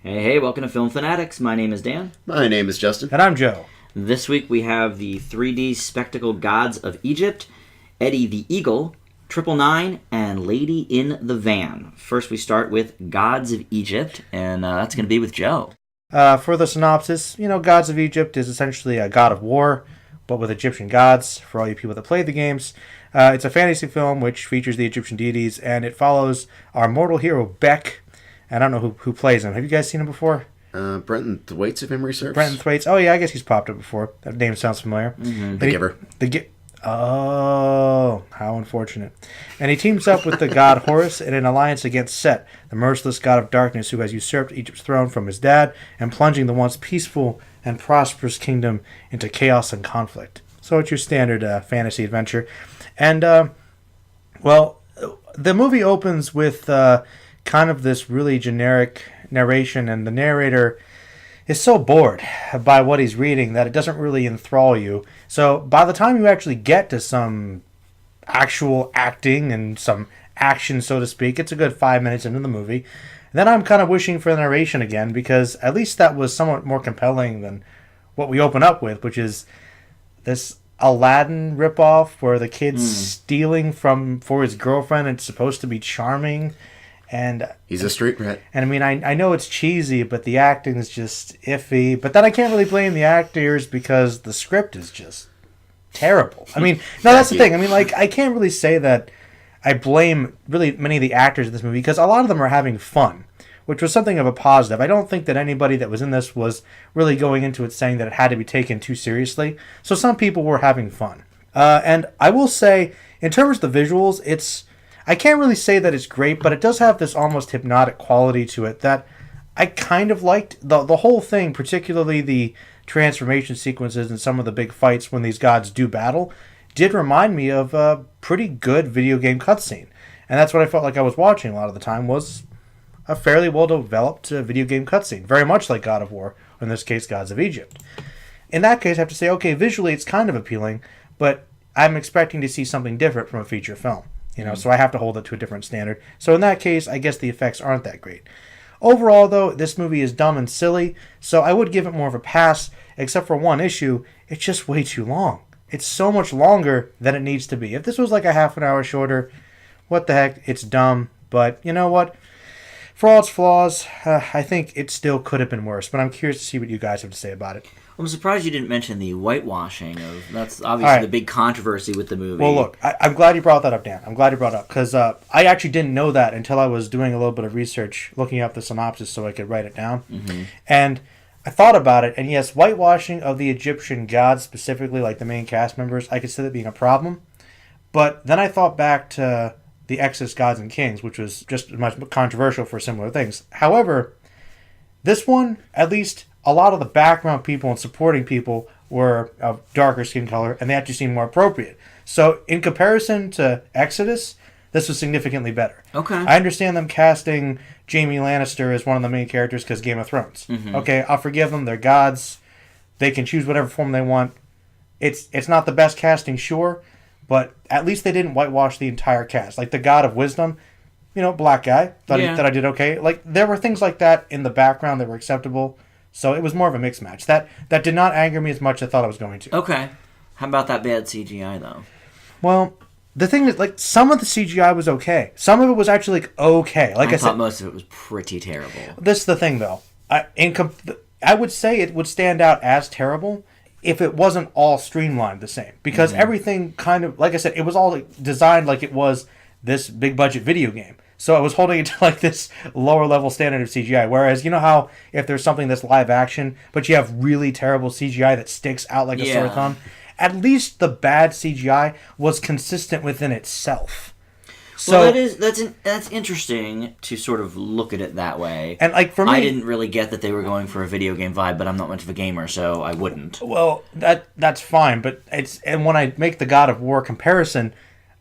Hey, welcome to Film Fanatics. My name is Dan. My name is Justin. And I'm Joe. This week we have the 3D spectacle Gods of Egypt, Eddie the Eagle, 999, and Lady in the Van. First we start with Gods of Egypt, and that's going to be with Joe. For the synopsis, Gods of Egypt is essentially a god of war, but with Egyptian gods, for all you people that played the games. It's a fantasy film which features the Egyptian deities, and it follows our mortal hero, Beck. And I don't know who plays him. Have you guys seen him before? Brenton Thwaites, if memory serves. Brenton Thwaites. Oh, yeah, I guess he's popped up before. That name sounds familiar. Mm-hmm. The Giver. Oh, how unfortunate. And he teams up with the god Horus in an alliance against Set, the merciless god of darkness who has usurped Egypt's throne from his dad and plunging the once peaceful and prosperous kingdom into chaos and conflict. So it's your standard fantasy adventure. And, the movie opens with kind of this really generic narration, and the narrator is so bored by what he's reading that it doesn't really enthrall you. So by the time you actually get to some actual acting and some action, so to speak, it's a good 5 minutes into the movie. And then I'm kind of wishing for the narration again, because at least that was somewhat more compelling than what we open up with, which is this Aladdin ripoff where the kid's stealing for his girlfriend. It's supposed to be charming. And he's a street rat. And I mean, I know it's cheesy, but the acting is just iffy. But then I can't really blame the actors because the script is just terrible. I mean, no, that's the thing. I mean, I can't really say that I blame really many of the actors in this movie, because a lot of them are having fun, which was something of a positive. I don't think that anybody that was in this was really going into it saying that it had to be taken too seriously. So some people were having fun. And I will say, in terms of the visuals, I can't really say that it's great, but it does have this almost hypnotic quality to it that I kind of liked. The whole thing, particularly the transformation sequences and some of the big fights when these gods do battle, did remind me of a pretty good video game cutscene. And that's what I felt like I was watching a lot of the time, was a fairly well-developed video game cutscene. Very much like God of War, or in this case, Gods of Egypt. In that case, I have to say, okay, visually it's kind of appealing, but I'm expecting to see something different from a feature film. So I have to hold it to a different standard. So in that case, I guess the effects aren't that great. Overall, though, this movie is dumb and silly, so I would give it more of a pass, except for one issue: it's just way too long. It's so much longer than it needs to be. If this was like a half an hour shorter, what the heck, it's dumb. But you know what? For all its flaws, I think it still could have been worse, but I'm curious to see what you guys have to say about it. I'm surprised you didn't mention the whitewashing that's obviously the big controversy with the movie. Well, look, I'm glad you brought that up, Dan. I'm glad you brought it up, because I actually didn't know that until I was doing a little bit of research, looking up the synopsis so I could write it down. Mm-hmm. And I thought about it, and yes, whitewashing of the Egyptian gods, specifically like the main cast members, I could see that being a problem. But then I thought back to the Exodus Gods and Kings, which was just as much controversial for similar things. However, this one, at least a lot of the background people and supporting people were of darker skin color, and they actually seemed more appropriate. So in comparison to Exodus, this was significantly better. Okay. I understand them casting Jaime Lannister as one of the main characters because Game of Thrones. Mm-hmm. Okay, I'll forgive them. They're gods. They can choose whatever form they want. It's not the best casting, sure, but at least they didn't whitewash the entire cast. Like the God of Wisdom, black guy, thought I did okay. Like there were things like that in the background that were acceptable. So it was more of a mixed match. That did not anger me as much as I thought it was going to. Okay. How about that bad CGI, though? Well, the thing is, some of the CGI was okay. Some of it was actually, okay. I thought most of it was pretty terrible. This is the thing, though. I would say it would stand out as terrible if it wasn't all streamlined the same. Because everything kind of, like I said, it was all designed like it was this big-budget video game. So I was holding it to this lower level standard of CGI. Whereas, you know how if there's something that's live action, but you have really terrible CGI that sticks out like a sore thumb? At least the bad CGI was consistent within itself. So that's interesting to sort of look at it that way. And for me, I didn't really get that they were going for a video game vibe, but I'm not much of a gamer, so I wouldn't. Well, that's fine, but when I make the God of War comparison,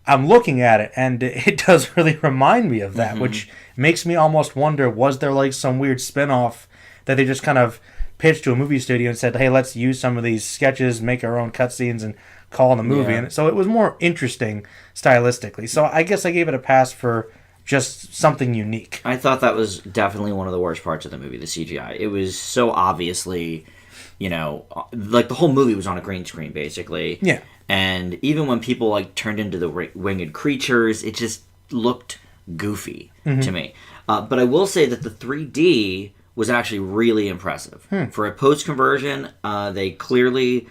I'm looking at it, and it does really remind me of that, which makes me almost wonder, was there some weird spin-off that they just kind of pitched to a movie studio and said, hey, let's use some of these sketches, make our own cutscenes, and call it a movie. And so it was more interesting stylistically. So I guess I gave it a pass for just something unique. I thought that was definitely one of the worst parts of the movie, the CGI. It was so obviously, like the whole movie was on a green screen, basically. Yeah. And even when people like turned into the winged creatures, it just looked goofy to me. But I will say that the 3D was actually really impressive. For a post-conversion, they clearly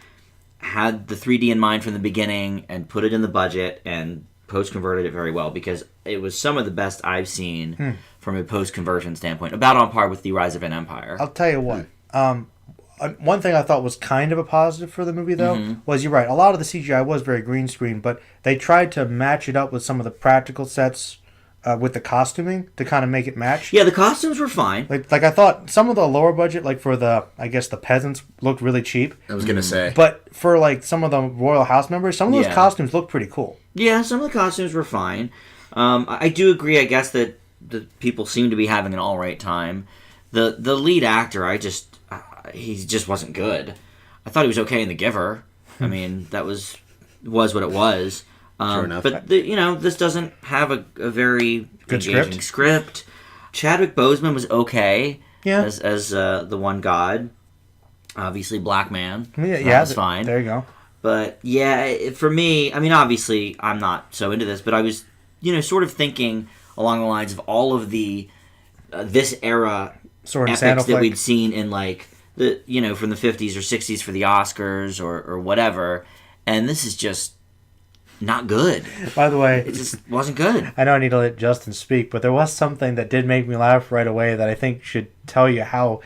had the 3D in mind from the beginning and put it in the budget and post-converted it very well, because it was some of the best I've seen from a post-conversion standpoint, about on par with The Rise of an Empire. I'll tell you what. One thing I thought was kind of a positive for the movie, though, was, you're right, a lot of the CGI was very green screen, but they tried to match it up with some of the practical sets with the costuming to kind of make it match. Yeah, the costumes were fine. Like I thought some of the lower budget, like for the peasants, looked really cheap. I was gonna say, But for like some of the royal house members, some of those Yeah. costumes look pretty cool. Yeah, some of the costumes were fine. I do agree, I guess, that the people seem to be having an all right time. The lead actor, he just wasn't good. I thought he was okay in The Giver. I mean, that was what it was. Sure enough. But this doesn't have a very Good engaging script. Chadwick Boseman was okay. Yeah. As the one god. Obviously, black man. Yeah, That was fine. There you go. But yeah, for me, I mean, obviously, I'm not so into this, but I was, sort of thinking along the lines of all of the this era Sword and epics sandal that flick. we'd seen in like the from the 50s or 60s for the Oscars or whatever, and this is just not good. By the way, It just wasn't good. I know I need to let Justin speak, but there was something that did make me laugh right away that I think should tell you how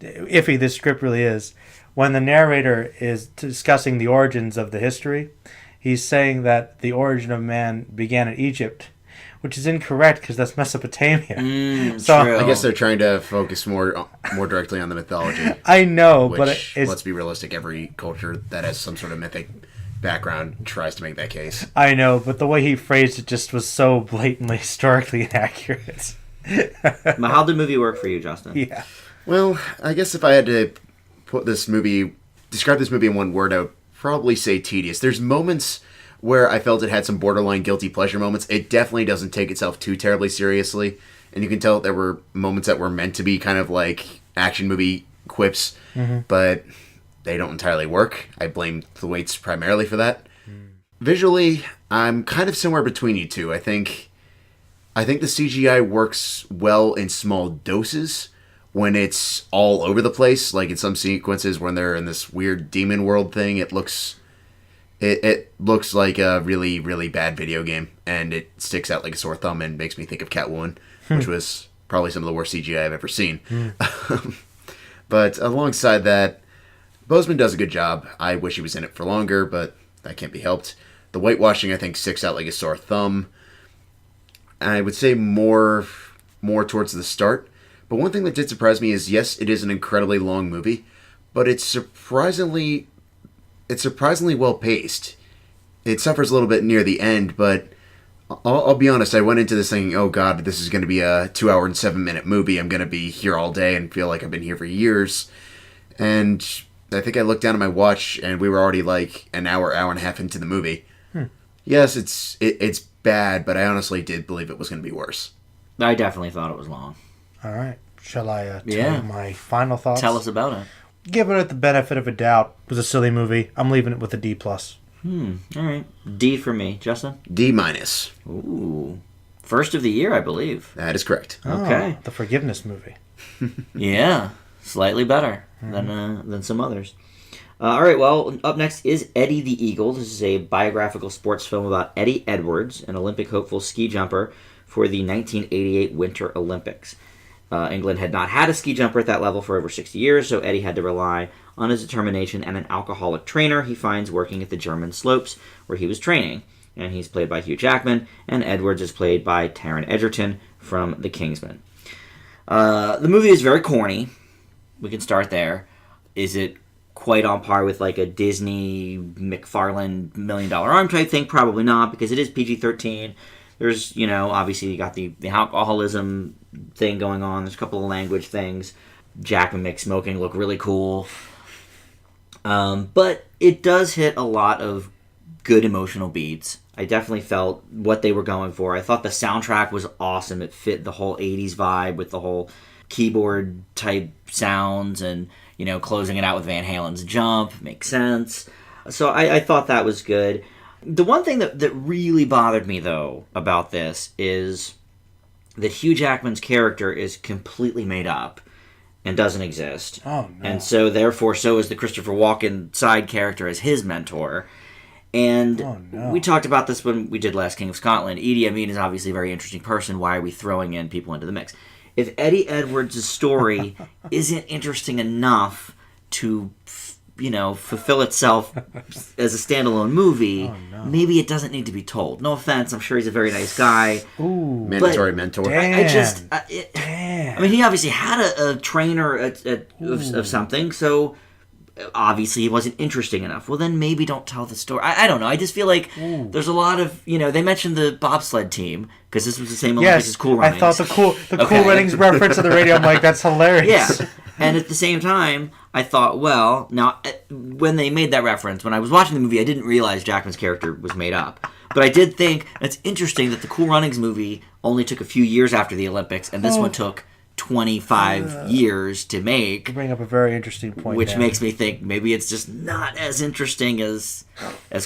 iffy this script really is. When the narrator is discussing the origins of the history, he's saying that the origin of man began in Egypt, which is incorrect because that's Mesopotamia. So- True. I guess they're trying to focus more directly on the mythology. I know, Which, but it's let's be realistic, every culture that has some sort of mythic background tries to make that case. I know, but the way he phrased it just was so blatantly historically inaccurate. But how did the movie work for you, Justin? Yeah. Well, I guess if I had to describe this movie in one word, I would probably say tedious. There's moments where I felt it had some borderline guilty pleasure moments. It definitely doesn't take itself too terribly seriously, and you can tell there were moments that were meant to be kind of like action movie quips, but they don't entirely work. I blame the weights primarily for that. Visually, I'm kind of somewhere between you two. I think the CGI works well in small doses when it's all over the place. Like in some sequences when they're in this weird demon world thing, it looks like a really, really bad video game, and it sticks out like a sore thumb and makes me think of Catwoman, which was probably some of the worst CGI I've ever seen. But alongside that, Boseman does a good job. I wish he was in it for longer, but that can't be helped. The whitewashing, I think, sticks out like a sore thumb. I would say more towards the start. But one thing that did surprise me is, yes, it is an incredibly long movie, but it's surprisingly well paced. It suffers a little bit near the end, but I'll be honest, I went into this thinking, oh god, this is going to be a 2 hour and 7 minute movie. I'm going to be here all day and feel like I've been here for years. And I think I looked down at my watch and we were already like an hour and a half into the movie. Yes, it's bad, but I honestly did believe it was going to be worse. I definitely thought it was long. All right. Shall I tell Yeah. you my final thoughts? Tell us about it. Give it the benefit of a doubt. It was a silly movie. I'm leaving it with a D+. All right. D for me. Justin? D minus. Ooh. First of the year, I believe. That is correct. Okay. Oh, the Forgiveness movie. Yeah. Slightly better than some others. All right, well, up next is Eddie the Eagle. This is a biographical sports film about Eddie Edwards, an Olympic hopeful ski jumper for the 1988 Winter Olympics. England had not had a ski jumper at that level for over 60 years, so Eddie had to rely on his determination and an alcoholic trainer he finds working at the German slopes where he was training. And he's played by Hugh Jackman, and Edwards is played by Taron Egerton from The Kingsman. The movie is very corny. We can start there. Is it quite on par with like a Disney McFarlane $1 Million Arm type thing? Probably not, because it is PG-13. There's, obviously you got the alcoholism thing going on. There's a couple of language things. Jackman makes smoking look really cool. But it does hit a lot of good emotional beats. I definitely felt what they were going for. I thought the soundtrack was awesome. It fit the whole 80s vibe with the whole keyboard type sounds and, closing it out with Van Halen's Jump. Makes sense. So I thought that was good. The one thing that really bothered me, though, about this is that Hugh Jackman's character is completely made up and doesn't exist. Oh, no. And so, therefore, so is the Christopher Walken side character as his mentor. And we talked about this when we did Last King of Scotland. Idi Amin is obviously a very interesting person. Why are we throwing in people into the mix? If Eddie Edwards' story isn't interesting enough to, fulfill itself as a standalone movie, maybe it doesn't need to be told. No offense, I'm sure he's a very nice guy. Ooh, mandatory mentor. Damn. I mean, he obviously had a trainer of something, so obviously he wasn't interesting enough. Well, then maybe don't tell the story. I don't know. I just feel like there's a lot of, they mentioned the bobsled team, because this was the same Olympics as Cool Runnings. I thought the Cool Runnings reference on the radio, I'm like, that's hilarious. Yeah. And at the same time, I thought, well, now, when they made that reference, when I was watching the movie, I didn't realize Jackman's character was made up. But I did think it's interesting that the Cool Runnings movie only took a few years after the Olympics, and this one took 25 years to make. You bring up a very interesting point, which Dan. makes me think maybe it's just not as interesting as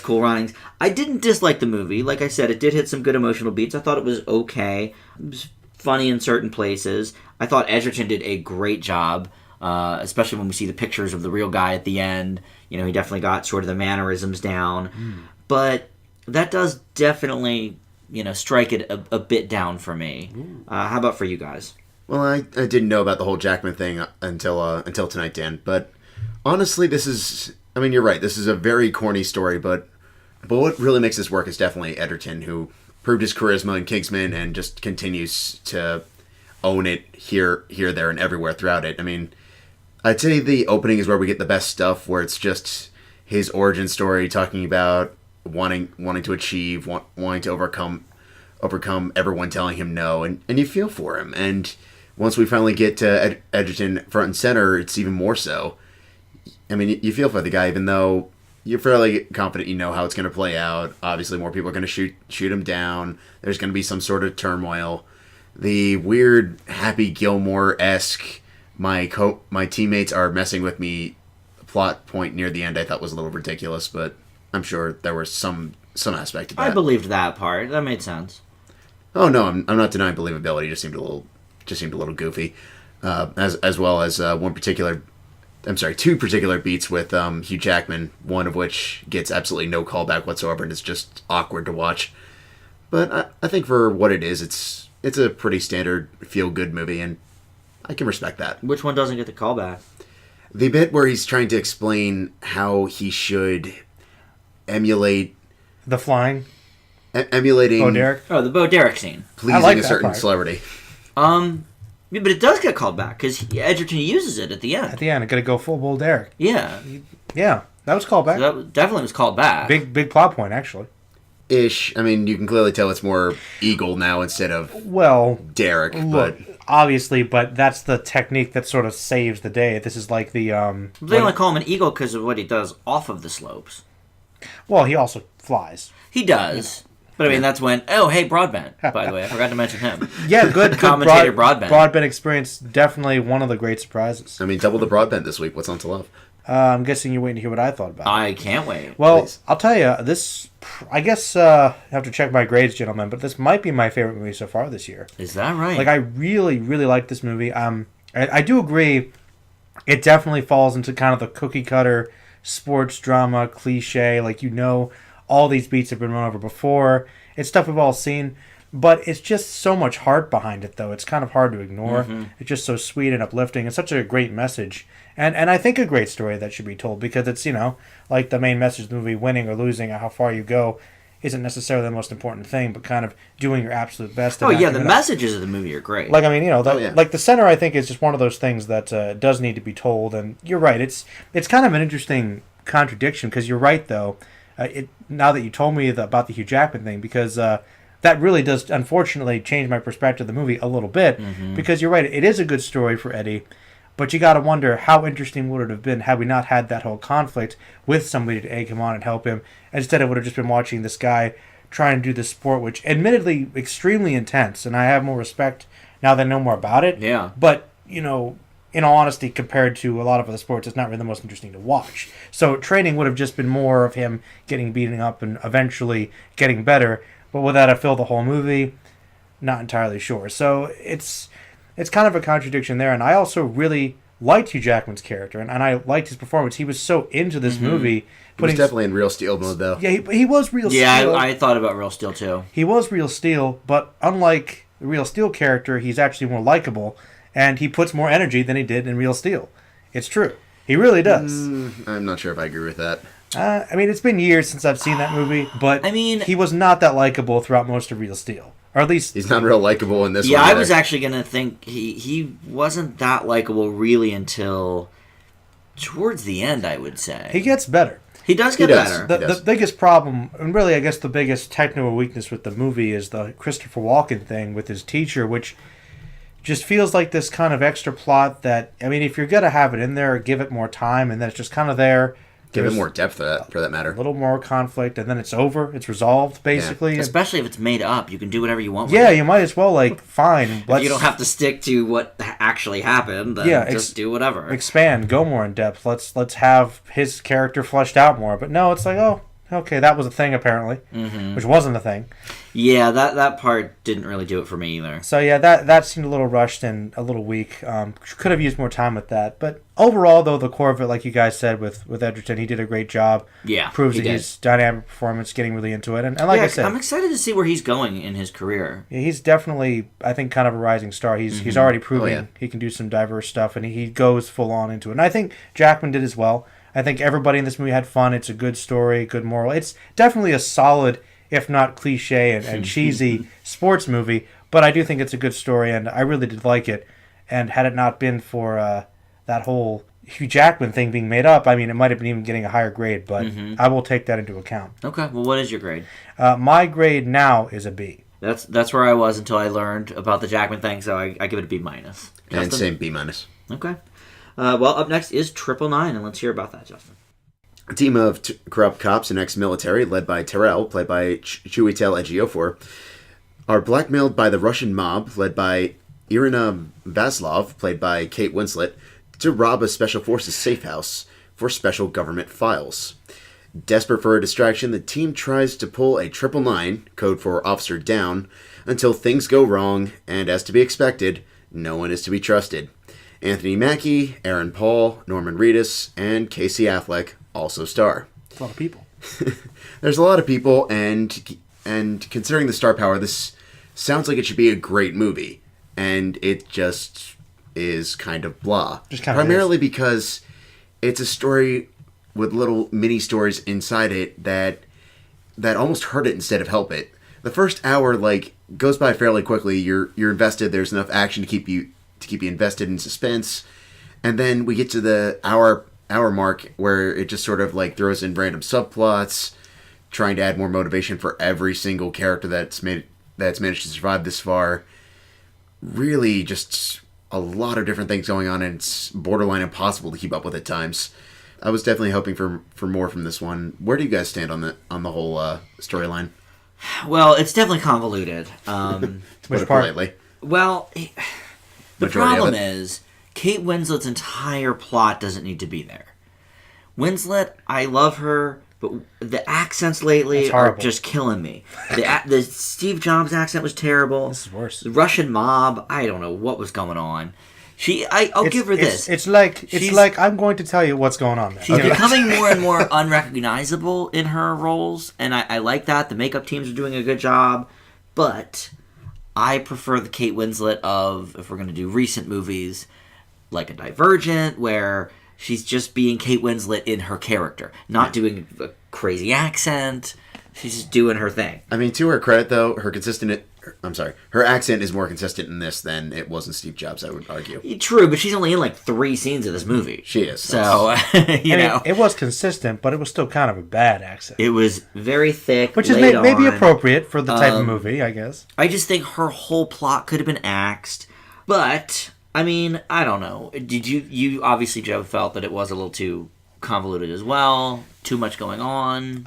Cool Runnings. I didn't dislike the movie. Like I said, it did hit some good emotional beats. I thought it was okay. It was funny in certain places. I thought Edgerton did a great job, especially when we see the pictures of the real guy at the end. He definitely got sort of the mannerisms down. But that does definitely, strike it a bit down for me. How about for you guys? Well, I didn't know about the whole Jackman thing until tonight, Dan. But honestly, you're right. This is a very corny story, but what really makes this work is definitely Edgerton, who proved his charisma in Kingsman and just continues to own it here, there, and everywhere throughout it. I mean, I'd say the opening is where we get the best stuff, where it's just his origin story, talking about wanting to achieve, wanting to overcome everyone telling him no, and you feel for him. And once we finally get to Edgerton front and center, it's even more so. I mean, you feel for the guy, even though you're fairly confident you know how it's going to play out. Obviously, more people are going to shoot him down. There's going to be some sort of turmoil. The weird Happy Gilmore-esque, my teammates are messing with me plot point near the end I thought was a little ridiculous, but I'm sure there was some aspect of that. I believed that part. That made sense. Oh no, I'm not denying believability. It just seemed a little goofy, as well as two particular beats with Hugh Jackman. One of which gets absolutely no callback whatsoever, and it's just awkward to watch. But I think for what it is, it's a pretty standard feel good movie, and I can respect that. Which one doesn't get the callback? The bit where he's trying to explain how he should emulate The Flying. Emulating Bo Derek. Oh, the Bo Derek scene. pleasing like a that certain part. celebrity. Yeah, but it does get called back because Edgerton uses it at the end. At the end, I'm going to go full Bo Derek. Yeah, Yeah, that was called back. so that definitely was called back. Big plot point, actually. Ish. I mean, you can clearly tell it's more Eagle now instead of Well, Derek, look, but obviously, but that's the technique that sort of saves the day. This is like the They only call him an eagle because of what he does off of the slopes. well, he also flies. He does. But I mean, that's when. Oh, hey, Broadbent. By the way, I forgot to mention him. Yeah, good Commentator Broadbent. Broadbent experience, definitely one of the great surprises. I mean, double the broadbent this week. What's on to love? I'm guessing you're waiting to hear what I thought about it. I can't wait. Well, Please. I'll tell you, this, I guess, I have to check my grades, gentlemen, but this might be my favorite movie so far this year. Is that right? Like, I really, really like this movie. I do agree, it definitely falls into kind of the cookie cutter sports drama cliche. Like, all these beats have been run over before. It's stuff we've all seen, but it's just so much heart behind it, though. It's kind of hard to ignore. Mm-hmm. It's just so sweet and uplifting. It's such a great message. And I think a great story that should be told because it's, like the main message of the movie, winning or losing or how far you go isn't necessarily the most important thing, but kind of doing your absolute best. oh, yeah, the messages of the movie are great. Like, I mean, yeah. like the center, I think, is just one of those things that does need to be told. And you're right. It's kind of an interesting contradiction because you're right, though. Now that you told me about the Hugh Jackman thing, because that really does, unfortunately, change my perspective of the movie a little bit. Mm-hmm. Because you're right, it is a good story for Eddie, But you got to wonder how interesting would it have been had we not had that whole conflict with somebody to egg him on and help him. Instead, it would have just been watching this guy trying to do this sport, which admittedly extremely intense, and I have more respect now that I know more about it. Yeah. But, in all honesty, compared to a lot of other sports, it's not really the most interesting to watch. So training would have just been more of him getting beaten up and eventually getting better. But would that have filled the whole movie? Not entirely sure. So it's kind of a contradiction there. And I also really liked Hugh Jackman's character, and I liked his performance. He was so into this movie. He was definitely in Real Steel mode, though. Yeah, he was Real Steel. Yeah, I thought about Real Steel, too. He was Real Steel, but unlike the Real Steel character, he's actually more likable, and he puts more energy than he did in Real Steel. It's true. He really does. I'm not sure if I agree with that. It's been years since I've seen that movie, but he was not that likable throughout most of Real Steel. Or at least... He's not real likable in this one. Yeah, I either. was actually going to think he wasn't that likable really until towards the end, I would say. He gets better. He does get better. The biggest problem, and really I guess the biggest technical weakness with the movie is the Christopher Walken thing with his teacher, which just feels like this kind of extra plot that, if you're going to have it in there, give it more time, and then it's just kind of there. Give it more depth for that matter. A little more conflict, and then it's over. It's resolved, basically. Yeah. Especially if it's made up. You can do whatever you want with it. Yeah, you might as well, fine. If you don't have to stick to what actually happened, then just do whatever. Expand, go more in depth. Let's have his character fleshed out more. But no, it's like, oh, okay, that was a thing, apparently. Which wasn't a thing. Yeah, that part didn't really do it for me either. So yeah, that seemed a little rushed and a little weak. Could have used more time with that. But overall, though, the core of it, like you guys said with Edgerton, he did a great job. Yeah, proves that his dynamic performance, getting really into it, and like I said, I'm excited to see where he's going in his career. Yeah, he's definitely, I think, kind of a rising star. He's already proving he can do some diverse stuff, and he goes full on into it. And I think Jackman did as well. I think everybody in this movie had fun. It's a good story, good moral. It's definitely a solid, if not cliche and cheesy sports movie, but I do think it's a good story, and I really did like it. And had it not been for that whole Hugh Jackman thing being made up, it might have been even getting a higher grade, but I will take that into account. Okay, well, what is your grade? My grade now is a B. That's where I was until I learned about the Jackman thing, so I give it a B-. And same B-. Okay. Well, up next is 999, and let's hear about that, Justin. A team of corrupt cops and ex-military, led by Terrell, played by Chiwetel Ejiofor, are blackmailed by the Russian mob, led by Irina Vaslov, played by Kate Winslet, to rob a special forces safe house for special government files. Desperate for a distraction, the team tries to pull a 999, code for Officer Down, until things go wrong, and as to be expected, no one is to be trusted. Anthony Mackie, Aaron Paul, Norman Reedus, and Casey Affleck also star. That's a lot of people. There's a lot of people, and considering the star power, this sounds like it should be a great movie, and it just is kind of blah. Primarily because it's a story with little mini stories inside it that almost hurt it instead of help it. The first hour goes by fairly quickly. You're invested. There's enough action to keep you invested in suspense, and then we get to the hour mark where it just sort of throws in random subplots, trying to add more motivation for every single character that's managed to survive this far. Really, just a lot of different things going on, and it's borderline impossible to keep up with at times. I was definitely hoping for more from this one. Where do you guys stand on the whole storyline? Well, it's definitely convoluted. Which part? Politely. Well. The problem is, Kate Winslet's entire plot doesn't need to be there. Winslet, I love her, but the accents lately are just killing me. The Steve Jobs accent was terrible. This is worse. The Russian mob, I don't know what was going on. I'll give her this. It's like I'm going to tell you what's going on there. She's becoming more and more unrecognizable in her roles, and I like that. The makeup teams are doing a good job, but I prefer the Kate Winslet of, if we're going to do recent movies, like a Divergent, where she's just being Kate Winslet in her character, not doing a crazy accent. She's just doing her thing. To her credit, though, her accent is more consistent in this than it was in Steve Jobs, I would argue. True, but she's only in 3 scenes of this movie. She is. So, it was consistent, but it was still kind of a bad accent. It was very thick, which is maybe appropriate for the type of movie, I guess. I just think her whole plot could have been axed, but I mean, I don't know. Did you obviously, Joe, felt that it was a little too convoluted as well? Too much going on?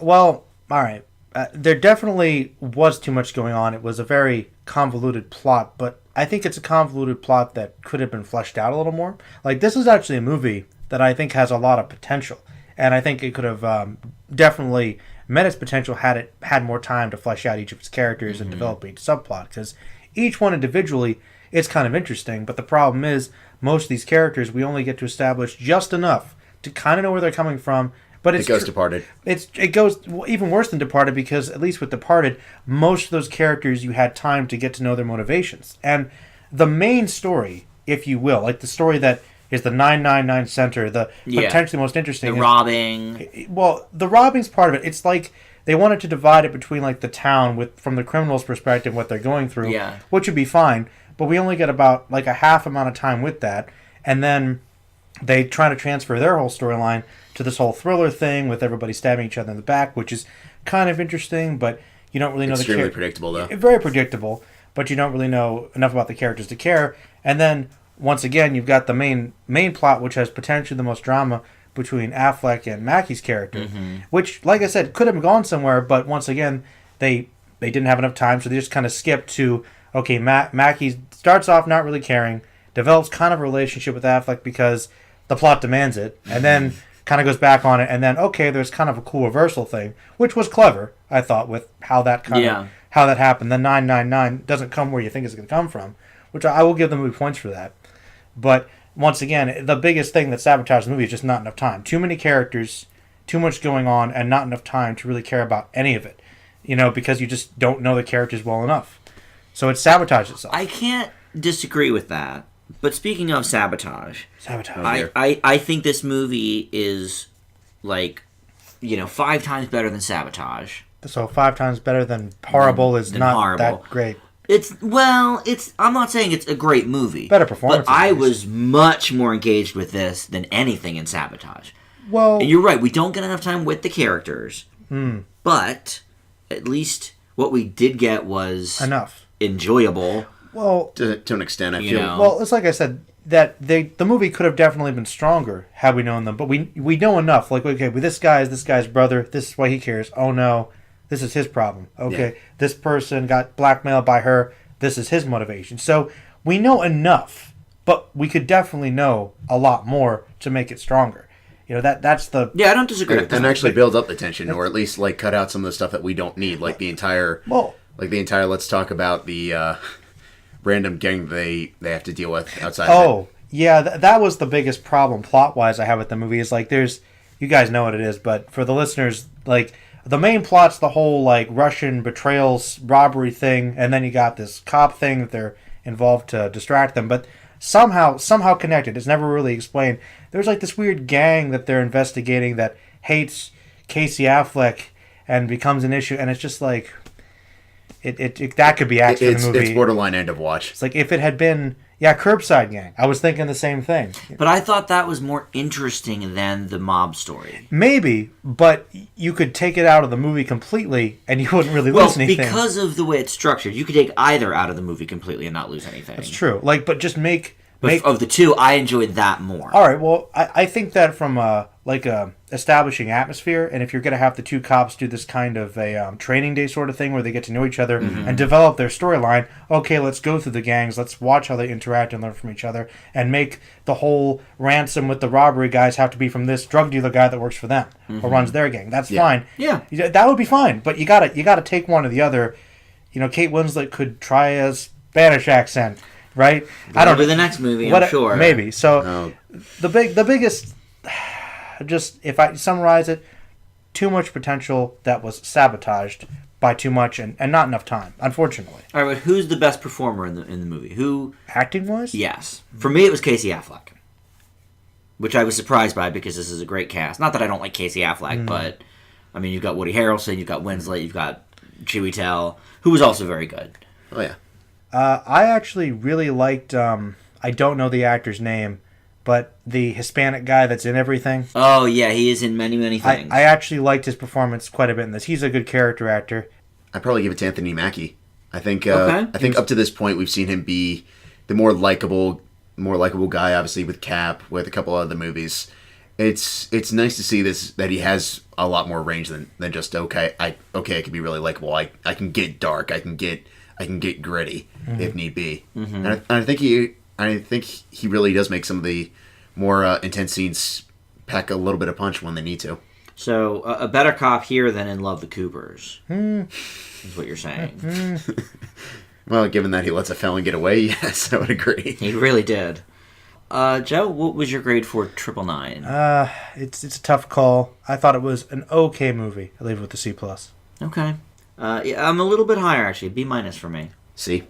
Well, all right. There definitely was too much going on. It was a very convoluted plot, but I think it's a convoluted plot that could have been fleshed out a little more. Like, this is actually a movie that I think has a lot of potential, and I think it could have definitely met its potential had it had more time to flesh out each of its characters and develop each subplot, because each one individually is kind of interesting, but the problem is most of these characters we only get to establish just enough to kind of know where they're coming from. But It goes Departed. It goes even worse than Departed, because at least with Departed, most of those characters you had time to get to know their motivations. And the main story, if you will, like the story that is the 999 Center, the potentially most interesting. The robbing. Well, the robbing's part of it. It's like they wanted to divide it between like the town from the criminal's perspective, what they're going through, which would be fine. But we only get about like a half amount of time with that, and then they try to transfer their whole storyline to this whole thriller thing with everybody stabbing each other in the back, which is kind of interesting, but you don't really know Extremely predictable, though. Very predictable, but you don't really know enough about the characters to care. And then once again, you've got the main plot, which has potentially the most drama between Affleck and Mackey's character, which, like I said, could have gone somewhere, but once again, they didn't have enough time, so they just kind of skipped to, okay, Mackie starts off not really caring, develops kind of a relationship with Affleck because the plot demands it, and then kind of goes back on it, and then, okay, there's kind of a cool reversal thing, which was clever, I thought, with how that how that happened. The 999 doesn't come where you think it's going to come from, which I will give the movie points for that. But once again, the biggest thing that sabotaged the movie is just not enough time. Too many characters, too much going on, and not enough time to really care about any of it. Because you just don't know the characters well enough. So it sabotaged itself. I can't disagree with that. But speaking of sabotage, Sabotage. I think this movie is, 5 times better than Sabotage. So 5 times better than Horrible is not Horrible. that great. I'm not saying it's a great movie. Better performance. But I was much more engaged with this than anything in Sabotage. Well, and you're right, we don't get enough time with the characters. But at least what we did get was enough. Enjoyable. Well, to an extent, I feel. Well, it's like I said, that the movie could have definitely been stronger had we known them. But we know enough. Like, okay, well, this guy's brother. This is why he cares. Oh no, this is his problem. Okay, this person got blackmailed by her. This is his motivation. So we know enough, but we could definitely know a lot more to make it stronger. That's the... Yeah, I don't disagree with that. And actually build up the tension, or at least, cut out some of the stuff that we don't need, like the entire... Well... let's talk about the random gang they have to deal with outside of it. Yeah, that was the biggest problem, plot-wise, I have with the movie, is, there's... You guys know what it is, but for the listeners, the main plot's the whole, Russian betrayals, robbery thing, and then you got this cop thing that they're involved to distract them, but... Somehow connected. It's never really explained. There's this weird gang that they're investigating that hates Casey Affleck and becomes an issue, and it's just that could be actually the movie. It's borderline end of watch. It's if it had been Curbside Gang. I was thinking the same thing. But I thought that was more interesting than the mob story. Maybe, but you could take it out of the movie completely and you wouldn't really lose anything. Because of the way it's structured, you could take either out of the movie completely and not lose anything. That's true. But just make... of the two, I enjoyed that more. All right, well, I think that from establishing atmosphere, and if you're going to have the two cops do this kind of a training day sort of thing where they get to know each other and develop their storyline, okay, let's go through the gangs, let's watch how they interact and learn from each other, and make the whole ransom with the robbery guys have to be from this drug dealer guy that works for them or runs their gang. That's fine. Yeah. That would be fine, but you gotta take one or the other. Kate Winslet could try a Spanish accent. Right? I don't know the next movie, I'm sure. Maybe. So the biggest, just if I summarize it, too much potential that was sabotaged by too much and not enough time, unfortunately. All right, but who's the best performer in the movie? Who acting wise? Yes. For me it was Casey Affleck. Which I was surprised by because this is a great cast. Not that I don't like Casey Affleck, but I mean you've got Woody Harrelson, you've got Winslet, you've got Chiwetel, who was also very good. Oh yeah. I actually really liked, I don't know the actor's name, but the Hispanic guy that's in everything. Oh, yeah, he is in many, many things. I actually liked his performance quite a bit in this. He's a good character actor. I'd probably give it to Anthony Mackie. I think up to this point we've seen him be the more likable guy, obviously with Cap, with a couple other movies. It's nice to see this, that he has a lot more range than just I can be really likable. I can get dark. I can get gritty if need be. And I think he really does make some of the more intense scenes pack a little bit of punch when they need to. So, a better cop here than in Love the Coopers, is what you're saying. Well, given that he lets a felon get away, yes, I would agree. He really did. Joe, what was your grade for 999? It's a tough call. I thought it was an okay movie. I leave it with the C+. Okay. Yeah, I'm a little bit higher, actually. B- for me. See?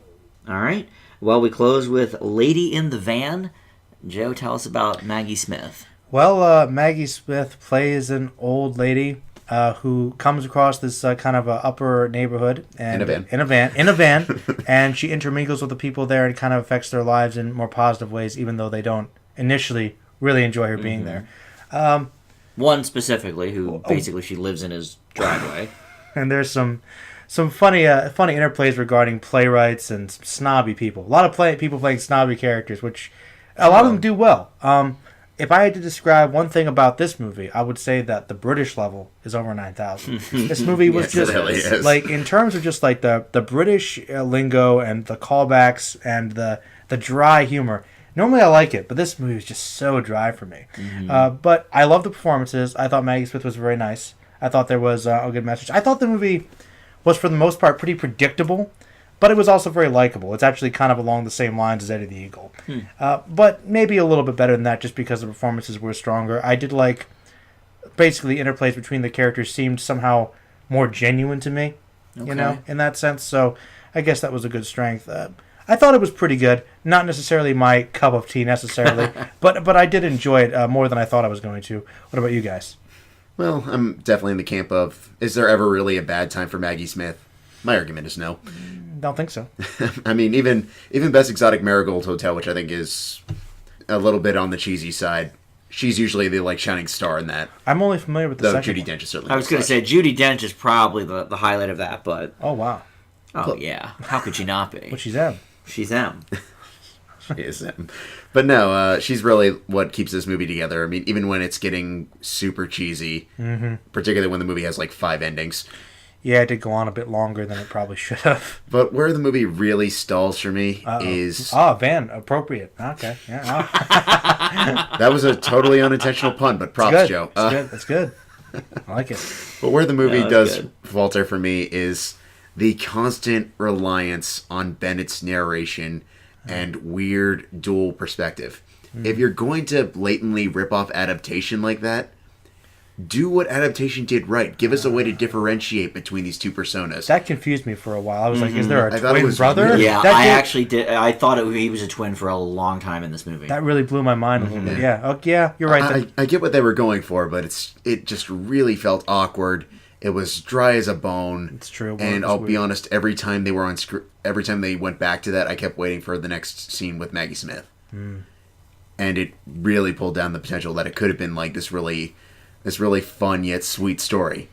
All right. Well, we close with Lady in the Van. Joe, tell us about Maggie Smith. Well, Maggie Smith plays an old lady who comes across this kind of upper neighborhood and in a van, and she intermingles with the people there and kind of affects their lives in more positive ways, even though they don't initially really enjoy her being there. One specifically, who basically she lives in his driveway. And there's some funny interplays regarding playwrights and some snobby people. A lot of people playing snobby characters, which a lot of them do well. If I had to describe one thing about this movie, I would say that the British level is over 9,000. This movie was Yes, it really is. like, in terms of just like the British lingo and the callbacks and the dry humor. Normally I like it, but this movie was just so dry for me. But I love the performances. I thought Maggie Smith was very nice. I thought there was a good message. I thought the movie was, for the most part, pretty predictable, but it was also very likable. It's actually kind of along the same lines as Eddie the Eagle. But maybe a little bit better than that, just because the performances were stronger. I did like, basically, the interplays between the characters seemed somehow more genuine to me, you know, in that sense. So I guess that was a good strength. I thought it was pretty good. Not necessarily my cup of tea, necessarily, but I did enjoy it more than I thought I was going to. What about you guys? Well, I'm definitely in the camp of, is there ever really a bad time for Maggie Smith? My argument is no. Don't think so. I mean, even Best Exotic Marigold Hotel, which I think is a little bit on the cheesy side, she's usually the shining star in that. I'm only familiar with the Though second Judi one. Dench is certainly. I was going to say, Judi Dench is probably the highlight of that, but... Oh, wow. Oh, yeah. How could she not be? What she's at. She's M. She is him. But no, she's really what keeps this movie together. I mean, even when it's getting super cheesy, particularly when the movie has 5 endings. Yeah, it did go on a bit longer than it probably should have. But where the movie really stalls for me is... Van, appropriate. Okay, yeah. That was a totally unintentional pun, but props, Good. Joe. It's good. I like it. But where the movie No, does good. falter for me is the constant reliance on Bennett's narration and weird dual perspective. If you're going to blatantly rip off adaptation like that, do what adaptation did right. Give us a way to differentiate between these two personas. That confused me for a while. I was like, is there a I thought it twin was brother? really- Yeah, That I did- actually did. I thought he was a twin for a long time in this movie. That really blew my mind a little bit. Yeah. Oh, yeah, you're right. I get what they were going for, but it just really felt awkward. It was dry as a bone. It's true. It And was I'll be weird. honest, every time they were on every time they went back to that, I kept waiting for the next scene with Maggie Smith. And it really pulled down the potential that it could have been this really fun yet sweet story.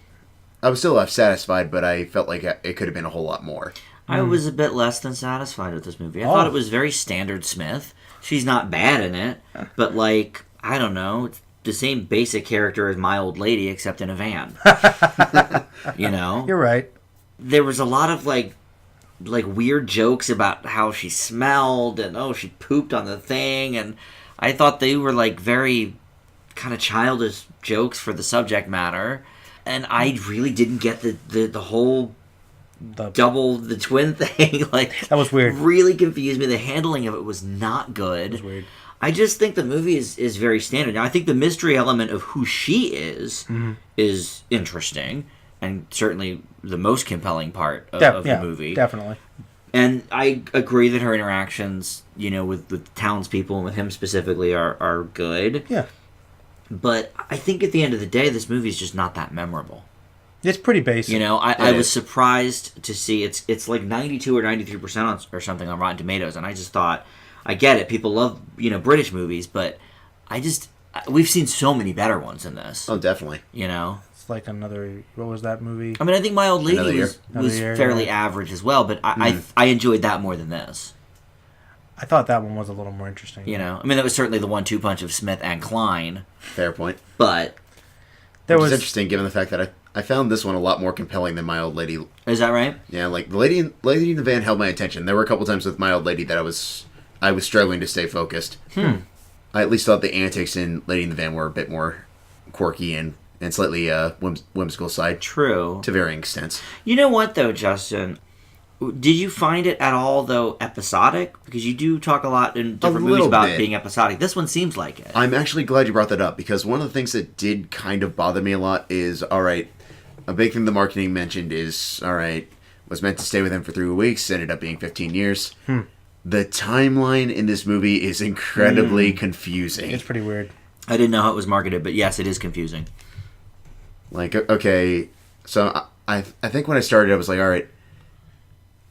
I was still left satisfied, but I felt like it could have been a whole lot more. I was a bit less than satisfied with this movie. I Oh. thought it was very standard Smith. She's not bad in it, but I don't know, it's the same basic character as my old lady, except in a van. You know, You're right. there was a lot of weird jokes about how she smelled and she pooped on the thing, and I thought they were very kind of childish jokes for the subject matter, and I really didn't get the whole the twin thing. That was weird. Really confused me. The handling of it was not good. It was weird. I just think the movie is very standard. Now, I think the mystery element of who she is interesting, and certainly the most compelling part of the movie. Definitely. And I agree that her interactions, with townspeople and with him specifically are good. Yeah. But I think at the end of the day, this movie is just not that memorable. It's pretty basic. I was surprised to see it's 92 or 93% or something on Rotten Tomatoes, and I just thought, I get it, people love British movies, but we've seen so many better ones than this. Oh, definitely. It's like another... What was that movie? I mean, I think My Old Lady Another Year. was Another Year, fairly yeah. average as well, but I enjoyed that more than this. I thought that one was a little more interesting. You know, I mean, that was certainly the 1-2 punch of Smith and Klein, Fair point. but There Which was is interesting given the fact that I found this one a lot more compelling than My Old Lady. is that right? Yeah, like the Lady in the Van held my attention. There were a couple times with My Old Lady that I was struggling to stay focused. I at least thought the antics in Lady in the Van were a bit more quirky and slightly whimsical side True. to varying extents. You know what, though, Justin? Did you find it at all, though, episodic? Because you do talk a lot in different movies little about bit. being episodic. This one seems like it. I'm actually glad you brought that up because one of the things that did kind of bother me a lot is, all right, a big thing the marketing mentioned is, all right, was meant to stay with him for 3 weeks, ended up being 15 years. The timeline in this movie is incredibly confusing. it's pretty weird. I didn't know how it was marketed, but yes, it is confusing. Like, okay, so I think when I started, I was like, all right,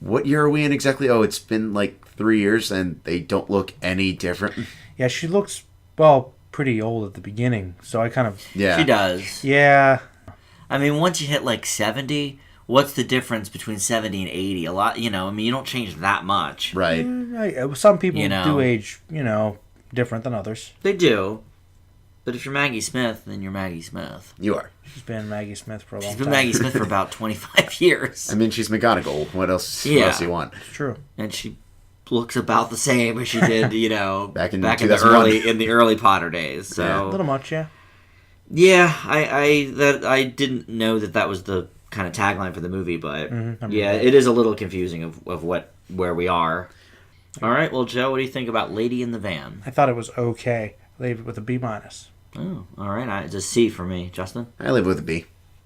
what year are we in exactly? Oh, it's been like 3 years, and they don't look any different. Yeah, she looks, well, pretty old at the beginning, so I kind of... Yeah, She does. Yeah. I mean, once you hit like 70, what's the difference between 70 and 80? A lot, you know, I mean, you don't change that much. right. Some people You know. do age, different than others. They do. But if you're Maggie Smith, then you're Maggie Smith. You are. She's been Maggie Smith for a long She's time. been Maggie Smith for about 25 years. I mean, she's McGonagall. What else? Yeah. What else do you want? It's true. And she looks about the same as she did, you know, Back in the 2001. early Potter days. So Yeah. A little much, yeah. yeah, I didn't know that was the kind of tagline for the movie, but yeah, it is a little confusing of where we are. All right, well, Joe, what do you think about Lady in the Van? I thought it was okay. I leave it with a B-. Oh, all right, it's a C for me, Justin. I live with a B.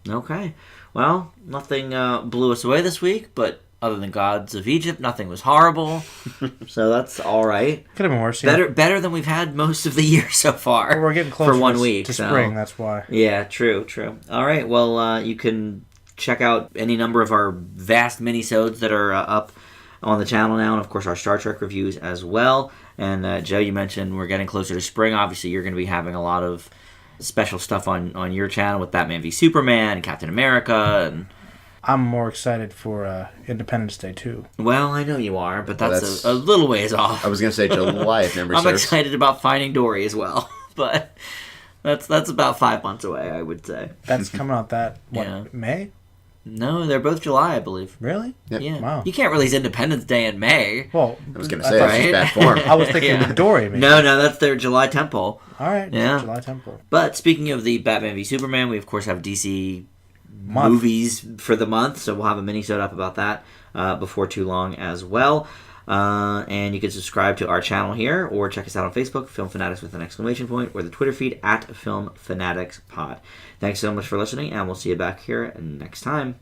Okay, well, nothing blew us away this week, but other than Gods of Egypt, nothing was horrible, so that's all right. Could have been worse. Yeah. Better than we've had most of the year so far. Well, we're getting closer for 1 week to so. spring, that's why. Yeah, true. All right, well, you can check out any number of our vast minisodes that are up on the channel now, and of course our Star Trek reviews as well. And Joe, you mentioned we're getting closer to spring. Obviously, you're going to be having a lot of special stuff on your channel with Batman v Superman and Captain America. And I'm more excited for Independence Day, too. well, I know you are, but Well, that's that's- a little ways off. I was gonna say July if memory I'm serves. excited about Finding Dory as well, but that's about 5 months away, I would say. That's coming out Yeah. May? No, they're both July, I believe. Really? Yep. Yeah. Wow. You can't release Independence Day in May. Well, I was gonna I say thought- that's just Right? bad form. I was thinking Yeah. of Dory, maybe. No, that's their July temple. All right. Yeah. July Temple. But speaking of the Batman v Superman, we of course have DC Month. movies for the month, so we'll have a mini-sode up about that before too long as well. And you can subscribe to our channel here, or check us out on Facebook, Film Fanatics with an exclamation point, or the Twitter feed @Film Fanatics Pod. Thanks so much for listening, and we'll see you back here next time.